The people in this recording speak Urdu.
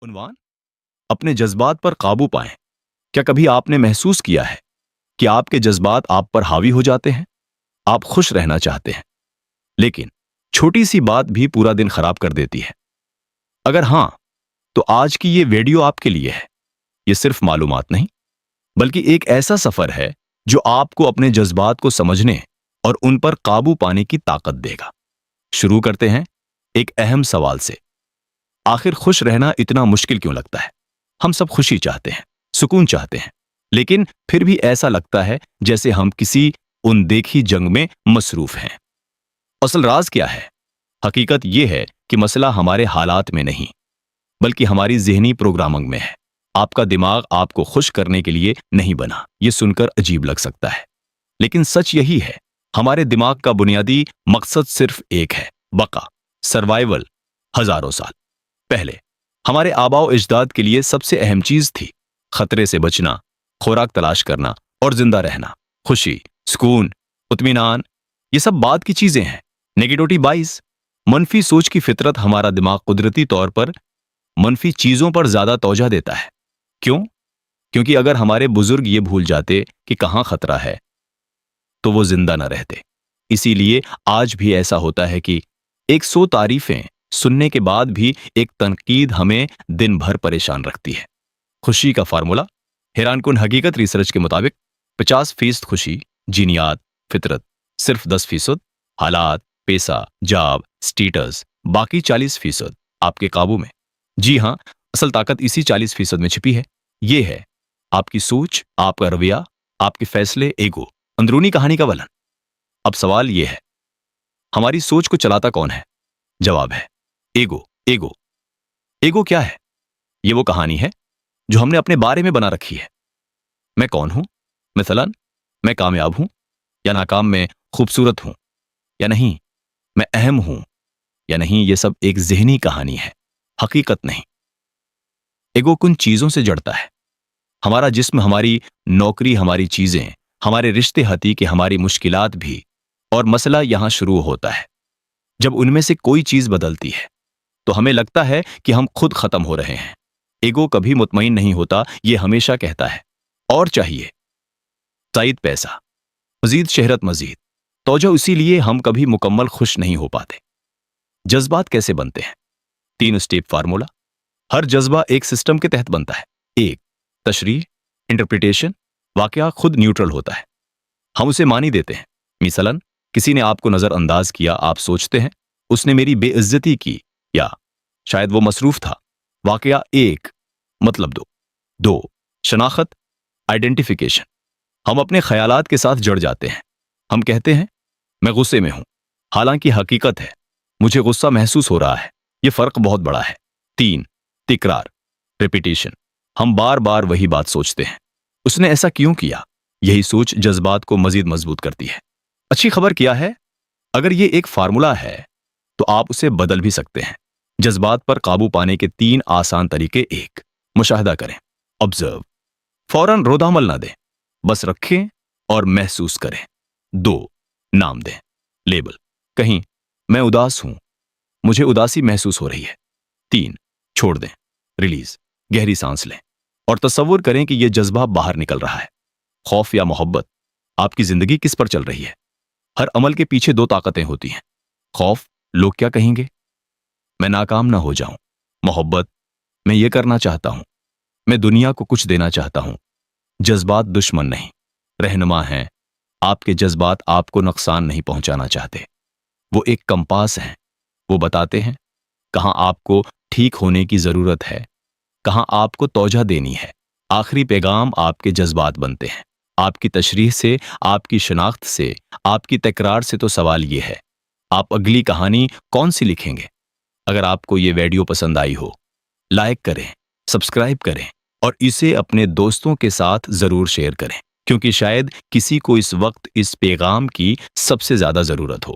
عنوان: اپنے جذبات پر قابو پائیں۔ کیا کبھی آپ نے محسوس کیا ہے کہ آپ کے جذبات آپ پر حاوی ہو جاتے ہیں؟ آپ خوش رہنا چاہتے ہیں، لیکن چھوٹی سی بات بھی پورا دن خراب کر دیتی ہے۔ اگر ہاں، تو آج کی یہ ویڈیو آپ کے لیے ہے۔ یہ صرف معلومات نہیں، بلکہ ایک ایسا سفر ہے جو آپ کو اپنے جذبات کو سمجھنے اور ان پر قابو پانے کی طاقت دے گا۔ شروع کرتے ہیں ایک اہم سوال سے۔ آخر خوش رہنا اتنا مشکل کیوں لگتا ہے؟ ہم سب خوشی چاہتے ہیں، سکون چاہتے ہیں، لیکن پھر بھی ایسا لگتا ہے جیسے ہم کسی ان دیکھی جنگ میں مصروف ہیں۔ اصل راز کیا ہے؟ حقیقت یہ ہے کہ مسئلہ ہمارے حالات میں نہیں، بلکہ ہماری ذہنی پروگرامنگ میں ہے۔ آپ کا دماغ آپ کو خوش کرنے کے لیے نہیں بنا۔ یہ سن کر عجیب لگ سکتا ہے، لیکن سچ یہی ہے۔ ہمارے دماغ کا بنیادی مقصد صرف ایک ہے: بقا، سروائیول۔ ہزاروں سال پہلے ہمارے آباء و اجداد کے لیے سب سے اہم چیز تھی خطرے سے بچنا، خوراک تلاش کرنا اور زندہ رہنا۔ خوشی، سکون، اطمینان، یہ سب بعد کی چیزیں ہیں۔ نیگیٹیوٹی 22، منفی سوچ کی فطرت۔ ہمارا دماغ قدرتی طور پر منفی چیزوں پر زیادہ توجہ دیتا ہے۔ کیوں؟ کیونکہ اگر ہمارے بزرگ یہ بھول جاتے کہ کہاں خطرہ ہے، تو وہ زندہ نہ رہتے۔ اسی لیے آج بھی ایسا ہوتا ہے کہ 100 تعریفیں سننے کے بعد بھی ایک تنقید ہمیں دن بھر پریشان رکھتی ہے۔ خوشی کا فارمولا: حیران کن حقیقت ریسرچ کے مطابق 50% خوشی جینیات، فطرت، صرف 10% حالات، پیسہ، جاب، سٹیٹس، باقی 40% آپ کے قابو میں۔ جی ہاں، اصل طاقت اسی 40% میں چھپی ہے۔ یہ ہے آپ کی سوچ، آپ کا رویہ، آپ کے فیصلے، ایگو، اندرونی کہانی کا ولن۔ اب سوال یہ ہے، ہماری سوچ کو چلاتا کون ہے؟ جواب ہے ایگو۔ ایگو ایگو کیا ہے؟ یہ وہ کہانی ہے جو ہم نے اپنے بارے میں بنا رکھی ہے۔ میں کون ہوں؟ مثلاً، میں کامیاب ہوں یا ناکام، میں خوبصورت ہوں یا نہیں، میں اہم ہوں یا نہیں۔ یہ سب ایک ذہنی کہانی ہے، حقیقت نہیں۔ ایگو کن چیزوں سے جڑتا ہے: ہمارا جسم، ہماری نوکری، ہماری چیزیں، ہمارے رشتے، حتیٰ کہ ہماری مشکلات بھی۔ اور مسئلہ یہاں شروع ہوتا ہے جب ان میں سے کوئی چیز بدلتی ہے تو ہمیں لگتا ہے کہ ہم خود ختم ہو رہے ہیں۔ ایگو کبھی مطمئن نہیں ہوتا، یہ ہمیشہ کہتا ہے اور چاہیے، زائد پیسہ، مزید شہرت، مزید توجہ۔ اسی لیے ہم کبھی مکمل خوش نہیں ہو پاتے۔ جذبات کیسے بنتے ہیں؟ 3 اسٹیپ فارمولا۔ ہر جذبہ ایک سسٹم کے تحت بنتا ہے: 1 تشریح، انٹرپریٹیشن۔ واقعہ خود نیوٹرل ہوتا ہے، ہم اسے معنی دیتے ہیں۔ مثلاً، کسی نے آپ کو نظر انداز کیا، آپ سوچتے ہیں اس نے میری بے عزتی کی، یا شاید وہ مصروف تھا۔ واقعہ 1، مطلب 2 شناخت، آئیڈینٹیفیکیشن۔ ہم اپنے خیالات کے ساتھ جڑ جاتے ہیں۔ ہم کہتے ہیں میں غصے میں ہوں، حالانکہ حقیقت ہے مجھے غصہ محسوس ہو رہا ہے۔ یہ فرق بہت بڑا ہے۔ 3 تکرار، ریپیٹیشن۔ ہم بار بار وہی بات سوچتے ہیں، اس نے ایسا کیوں کیا؟ یہی سوچ جذبات کو مزید مضبوط کرتی ہے۔ اچھی خبر کیا ہے؟ اگر یہ ایک فارمولا ہے تو آپ اسے بدل بھی سکتے ہیں۔ جذبات پر قابو پانے کے 3 آسان طریقے: 1 مشاہدہ کریں، آبزرو۔ فوراً رد عمل نہ دیں، بس رکھیں اور محسوس کریں۔ 2 نام دیں، لیبل۔ کہیں میں اداس ہوں، مجھے اداسی محسوس ہو رہی ہے۔ 3 چھوڑ دیں، ریلیز۔ گہری سانس لیں اور تصور کریں کہ یہ جذبہ باہر نکل رہا ہے۔ خوف یا محبت؟ آپ کی زندگی کس پر چل رہی ہے؟ ہر عمل کے پیچھے 2 طاقتیں ہوتی ہیں: خوف، لوگ کیا کہیں گے، میں ناکام نہ ہو جاؤں۔ محبت، میں یہ کرنا چاہتا ہوں، میں دنیا کو کچھ دینا چاہتا ہوں۔ جذبات دشمن نہیں، رہنما ہیں۔ آپ کے جذبات آپ کو نقصان نہیں پہنچانا چاہتے، وہ ایک کمپاس ہیں۔ وہ بتاتے ہیں کہاں آپ کو ٹھیک ہونے کی ضرورت ہے، کہاں آپ کو توجہ دینی ہے۔ آخری پیغام آپ کے جذبات بنتے ہیں، آپ کی تشریح سے، آپ کی شناخت سے، آپ کی تکرار سے۔ تو سوال یہ ہے، آپ اگلی کہانی کون سی لکھیں گے؟ اگر آپ کو یہ ویڈیو پسند آئی ہو، لائک کریں، سبسکرائب کریں اور اسے اپنے دوستوں کے ساتھ ضرور شیئر کریں، کیونکہ شاید کسی کو اس وقت اس پیغام کی سب سے زیادہ ضرورت ہو۔